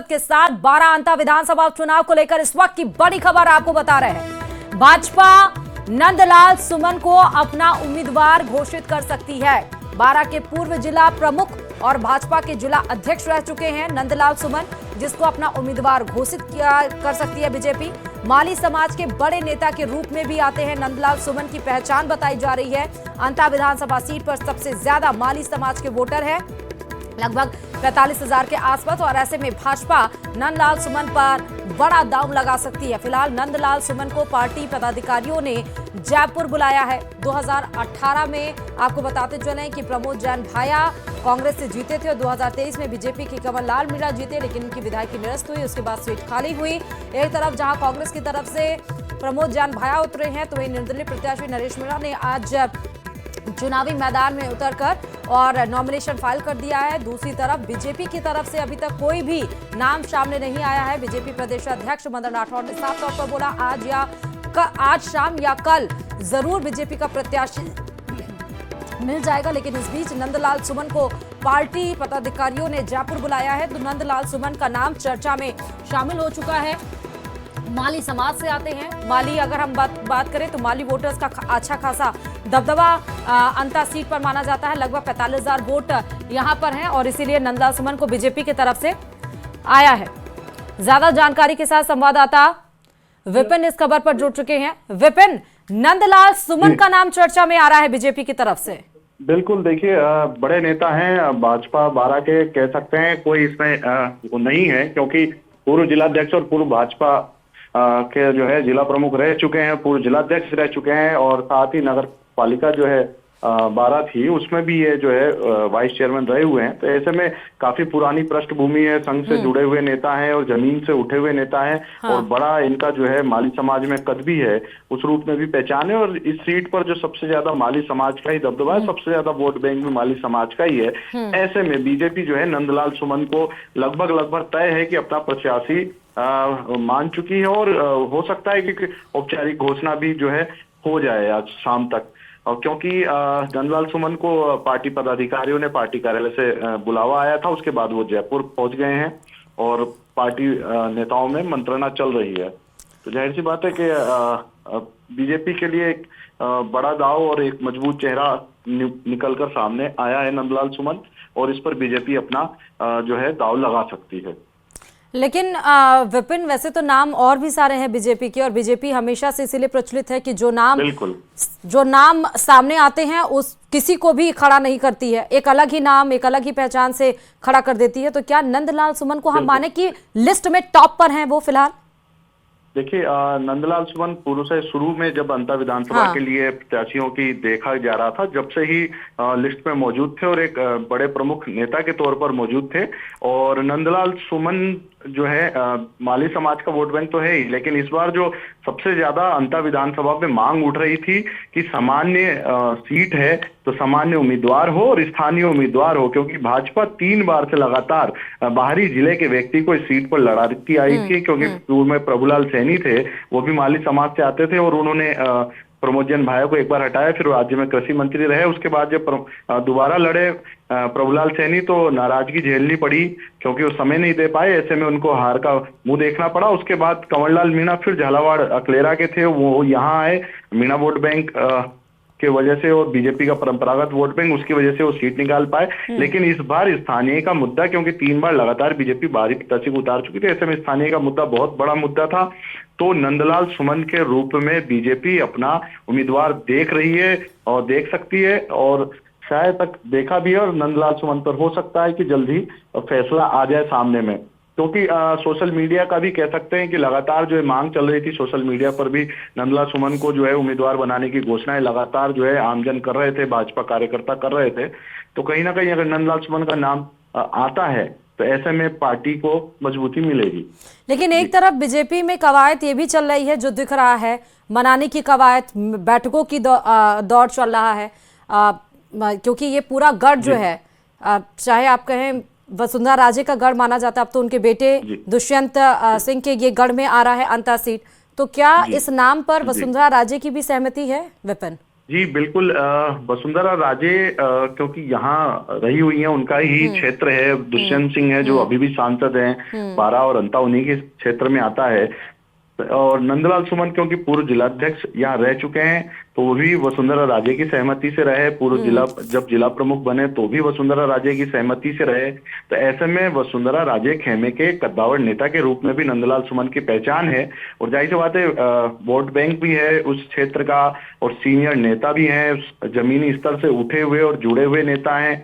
बहुमत के साथ 12 अंता विधानसभा चुनाव को लेकर इस वक्त की बड़ी खबर आपको बता रहे हैं। भाजपा नंदलाल सुमन को अपना उम्मीदवार घोषित कर सकती है। 12 के पूर्व जिला प्रमुख और भाजपा के जिला अध्यक्ष रह चुके हैं नंदलाल सुमन, जिसको अपना उम्मीदवार घोषित कर सकती है बीजेपी। माली समाज के बड़े नेता के रूप में भी आते हैं नंदलाल सुमन की पहचान बताई जा रही है। अंता विधानसभा सीट पर सबसे ज्यादा माली समाज के वोटर हैं, लगभग 45,000 के आसपास, और ऐसे में भाजपा नंदलाल सुमन पर बड़ा दांव लगा सकती है। फिलहाल नंदलाल सुमन को पार्टी पदाधिकारियों ने जयपुर बुलाया है। 2018 में आपको बताते चलें कि प्रमोद जैन भाया कांग्रेस से जीते थे और 2023 में बीजेपी के कमल लाल मीणा जीते, लेकिन उनकी विधायकी निरस्त हुई। उसके बाद सीट खाली हुई। एक तरफ जहां कांग्रेस की तरफ से प्रमोद जैन भाया उतरे हैं, तो वहीं निर्दलीय प्रत्याशी नरेश मीणा ने आज चुनावी मैदान में उतरकर और नॉमिनेशन फाइल कर दिया है। दूसरी तरफ बीजेपी की तरफ से अभी तक कोई भी नाम सामने नहीं आया है। बीजेपी प्रदेश अध्यक्ष मदन राठौड़ ने साफ तौर पर बोला आज शाम या कल जरूर बीजेपी का प्रत्याशी मिल जाएगा, लेकिन इस बीच नंदलाल सुमन को पार्टी पदाधिकारियों ने जयपुर बुलाया है। तो नंदलाल सुमन का नाम चर्चा में शामिल हो चुका है। माली समाज से आते हैं। माली अगर हम बात करें तो माली वोटर्स का अच्छा खासा दबदबा अंता सीट पर माना जाता है। लगभग 45,000 वोट यहां पर हैं और इसीलिए नंदलाल सुमन को बीजेपी की तरफ से आया है। ज्यादा जानकारी के साथ संवाददाता विपिन इस खबर पर जुड़ चुके हैं। विपिन, नंदलाल सुमन का नाम चर्चा में आ रहा है बीजेपी की तरफ से। बिल्कुल, देखिए बड़े नेता हैं भाजपा 12 के, कह सकते हैं कोई इसमें वो नहीं है, क्योंकि पूर्व जिलाध्यक्ष और पूर्व भाजपा के जो है जिला प्रमुख रह चुके हैं, पूर्व जिलाध्यक्ष रह चुके हैं, और साथ ही नगर पालिका जो है 12 थी उसमें भी ये जो है वाइस चेयरमैन रहे हुए हैं। तो ऐसे में काफी पुरानी पृष्ठभूमि है, संघ से जुड़े हुए नेता हैं और जमीन से उठे हुए नेता हैं। हाँ। और बड़ा इनका जो है माली समाज में कद भी है, उस रूप में भी पहचान है। और इस सीट पर जो सबसे ज्यादा माली समाज का ही दबदबा है, सबसे ज्यादा वोट बैंक में माली समाज का ही है। ऐसे में बीजेपी जो है नंदलाल सुमन को लगभग तय है कि अपना प्रत्याशी मान चुकी है, और हो सकता है कि औपचारिक घोषणा भी जो है हो जाए आज शाम तक। और क्योंकि नंदलाल सुमन को पार्टी पदाधिकारियों ने पार्टी कार्यालय से बुलावा आया था, उसके बाद वो जयपुर पहुंच गए हैं और पार्टी नेताओं में मंत्रणा चल रही है। तो जाहिर सी बात है कि बीजेपी के लिए एक बड़ा दाव और एक मजबूत चेहरा निकलकर सामने आया है नंदलाल सुमन, और इस पर बीजेपी अपना जो है दाव लगा सकती है। लेकिन विपिन, वैसे तो नाम और भी सारे हैं बीजेपी के, और बीजेपी हमेशा से इसीलिए प्रचलित है कि जो नाम सामने आते हैं उस किसी को भी खड़ा नहीं करती है, एक अलग ही नाम, एक अलग ही पहचान से खड़ा कर देती है। तो क्या नंदलाल सुमन को हम माने कि लिस्ट में टॉप पर हैं वो फिलहाल? देखिए, नंदलाल सुमन पूर्व से शुरू में जब अंता विधानसभा के लिए प्रत्याशियों की देखा जा रहा था, जब से ही लिस्ट में मौजूद थे और एक बड़े प्रमुख नेता के तौर पर मौजूद थे। और नंदलाल सुमन जो है माली समाज का वोट बैंक तो है ही, लेकिन इस बार जो सबसे ज्यादा अंता विधानसभा में मांग उठ रही थी कि सामान्य सीट है तो सामान्य उम्मीदवार हो और स्थानीय उम्मीदवार हो, क्योंकि भाजपा 3 बार से लगातार बाहरी जिले के व्यक्ति को इस सीट पर लड़ाती आई थी। क्योंकि पूर्व में प्रभुलाल सैनी थे, वो भी माली समाज से आते थे, और उन्होंने प्रमोद जैन भाया को एक बार हटाया, फिर राज्य में कृषि मंत्री रहे। उसके बाद जब दोबारा लड़े प्रभुलाल सैनी, तो नाराजगी झेलनी पड़ी क्योंकि वो समय नहीं दे पाए। ऐसे में उनको हार का मुंह देखना पड़ा। उसके बाद कमल लाल मीणा फिर झालावाड़ अकलेरा के थे, वो यहाँ आए। मीणा वोट बैंक के वजह से और बीजेपी का परंपरागत वोट बैंक, उसकी वजह से वो सीट निकाल पाए। लेकिन इस बार स्थानीय का मुद्दा, क्योंकि 3 बार लगातार बीजेपी बाहरी प्रत्याशी को उतार चुकी थी, ऐसे में स्थानीय का मुद्दा बहुत बड़ा मुद्दा था। तो नंदलाल सुमन के रूप में बीजेपी अपना उम्मीदवार देख रही है और देख सकती है, और शायद तक देखा भी है। और नंदलाल सुमन पर हो सकता है कि जल्द ही फैसला आ जाए सामने में, क्योंकि सोशल मीडिया का भी कह सकते हैं कि लगातार जो है मांग चल रही थी। सोशल मीडिया पर भी नंदलाल सुमन को जो है उम्मीदवार बनाने की घोषणाएं लगातार जो है आमजन कर रहे थे, भाजपा कार्यकर्ता कर रहे थे। तो कहीं ना कहीं अगर नंदलाल सुमन का नाम आता है तो ऐसे में पार्टी को मजबूती मिलेगी। लेकिन एक तरफ बीजेपी में कवायद ये भी चल रही है, जो दिख रहा है मनाने की कवायद, बैठकों की दौड़ चल रहा है, क्योंकि ये पूरा गढ़ जो है, चाहे आप कहें वसुंधरा राजे का गढ़ माना जाता है, अब तो उनके बेटे दुष्यंत सिंह के ये गढ़ में आ रहा है अंता सीट। तो क्या इस नाम पर वसुंधरा राजे की भी सहमति है विपिन? जी बिल्कुल, वसुंधरा राजे क्योंकि यहाँ रही हुई हैं, उनका ही क्षेत्र है। दुष्यंत सिंह है जो अभी भी सांसद हैं, बारा और अंता उन्हीं के क्षेत्र में आता है। और नंदलाल सुमन क्योंकि पूर्व जिलाध्यक्ष यहाँ रह चुके हैं, तो वो भी वसुंधरा राजे की सहमति से रहे। पूर्व जिला जब जिला प्रमुख बने तो भी वसुंधरा राजे की सहमति से रहे। तो ऐसे में वसुंधरा राजे खेमे के कद्दावर नेता के रूप में भी नंदलाल सुमन की पहचान है। और जाहिर सी बात है, वोट बैंक भी है उस क्षेत्र का, और सीनियर नेता भी हैं, जमीनी स्तर से उठे हुए और जुड़े हुए नेता हैं।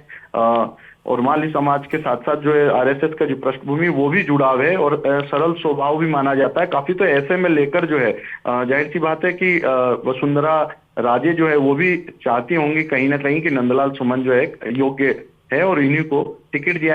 और माली समाज के साथ साथ जो है आरएसएस का जो पृष्ठभूमि वो भी जुड़ाव है, और सरल स्वभाव भी माना जाता है काफी। तो ऐसे में लेकर जो है जाहिर सी बात है कि वसुंधरा राजे जो है वो भी चाहती होंगी कहीं ना कहीं कि नंदलाल सुमन जो है योग्य है और इन्हीं को टिकट दिया है।